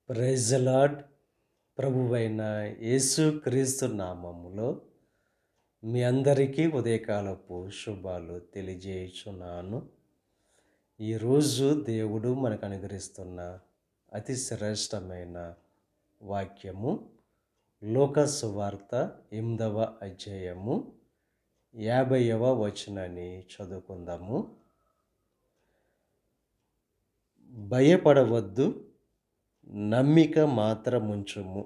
Praise lord. ప్రభువైన యేసుక్రీస్తు నామములో మీ అందరికీ ఉదయకాలపు శుభాలు తెలియజేయుచున్నాను. ఈరోజు దేవుడు మనకు అనుగ్రహిస్తున్న అతి శ్రేష్టమైన వాక్యము లూకా సువార్త 8వ అధ్యాయము 50వ వచనాన్ని చదువుకుందాము. భయపడవద్దు, నమ్మిక మాత్రముంచుము.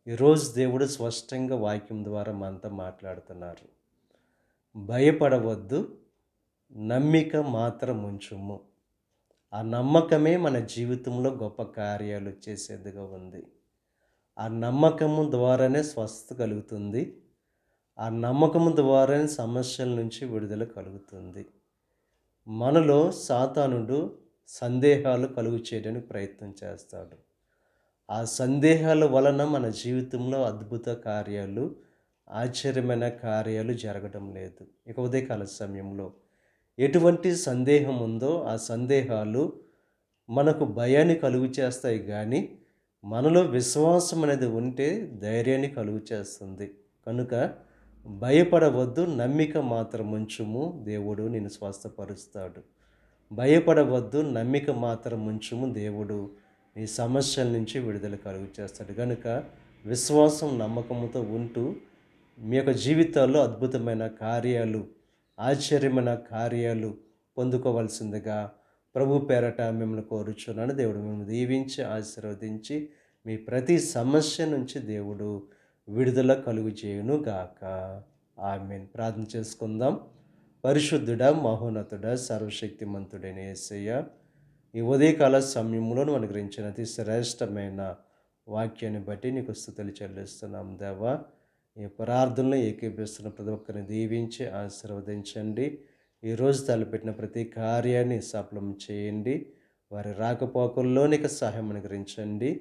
ఈరోజు దేవుడు స్పష్టంగా వాక్యం ద్వారా మనతో మాట్లాడుతున్నారు. భయపడవద్దు, నమ్మిక మాత్రముంచుము. ఆ నమ్మకమే మన జీవితంలో గొప్ప కార్యాలు చేసేదిగా ఉంది. ఆ నమ్మకము ద్వారానే స్వస్థత కలుగుతుంది. ఆ నమ్మకము ద్వారానే సమస్యల నుంచి విడుదల కలుగుతుంది. మనలో సాతానుడు సందేహాలు కలుగు చేయడానికి ప్రయత్నం చేస్తాడు. ఆ సందేహాల వలన మన జీవితంలో అద్భుత కార్యాలు, ఆశ్చర్యమైన కార్యాలు జరగడం లేదు. ఇక ఉదయకాల సమయంలో ఎటువంటి సందేహం ఉందో ఆ సందేహాలు మనకు భయాన్ని కలుగు చేస్తాయి, కానీ మనలో విశ్వాసం అనేది ఉంటే ధైర్యాన్ని కలుగు చేస్తుంది. కనుక భయపడవద్దు, నమ్మిక మాత్రం ఉంచుము, దేవుడు నిన్ను స్వస్థపరుస్తాడు. భయపడవద్దు, నమ్మిక మాత్రం ఉంచుము, దేవుడు నీ సమస్యల నుంచి విడుదల కలుగు చేస్తాడు. కనుక విశ్వాసం నమ్మకంతో ఉంటూ మీ యొక్క జీవితాల్లో అద్భుతమైన కార్యాలు, ఆశ్చర్యమైన కార్యాలు పొందుకోవాల్సిందిగా ప్రభు పేరట మిమ్మల్ని కోరుచున్నాను. దేవుడు మిమ్మల్ని దీవించి ఆశీర్వదించి మీ ప్రతి సమస్య నుంచి దేవుడు విడుదల కలుగు చేయును గాక. ఆమేన్. ప్రార్థన చేసుకుందాం. పరిశుద్ధుడా, మహోన్నతుడా, సర్వశక్తిమంతుడైన యేసయ్య, ఈ ఉదయకాల సమయంలో నువ్వు అనుగ్రహించిన అతి శ్రేష్టమైన వాక్యాన్ని బట్టి నీకు స్తుతులు చెల్లిస్తున్నాం దేవా. ఈ ప్రార్థనలో ఏకీభవిస్తున్న ప్రతి ఒక్కరిని దీవించి ఆశీర్వదించండి. ఈరోజు తలపెట్టిన ప్రతి కార్యాన్ని సఫలం చేయండి. వారి రాకపోకల్లో నీకు సహాయం అనుగ్రహించండి.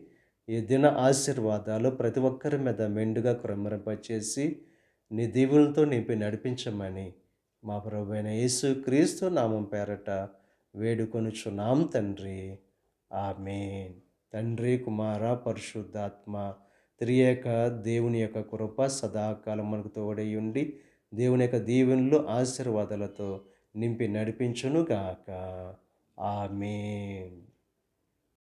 ఈ దిన ఆశీర్వాదాలు ప్రతి ఒక్కరి మీద మెండుగా క్రమరింపచేసి నీ దీవులతో నింపి నడిపించమని మా ప్రభువైన యేసుక్రీస్తు నామం పేరట వేడుకొనుచున్నాం తండ్రి. ఆమేన్. తండ్రి, కుమార, పరిశుద్ధాత్మ త్రియేక దేవుని యొక్క కృప సదాకాలం మనకు తోడై ఉండి దేవుని యొక్క దీవెనలు ఆశీర్వాదాలతో నింపి నడిపించును గాక. ఆమేన్.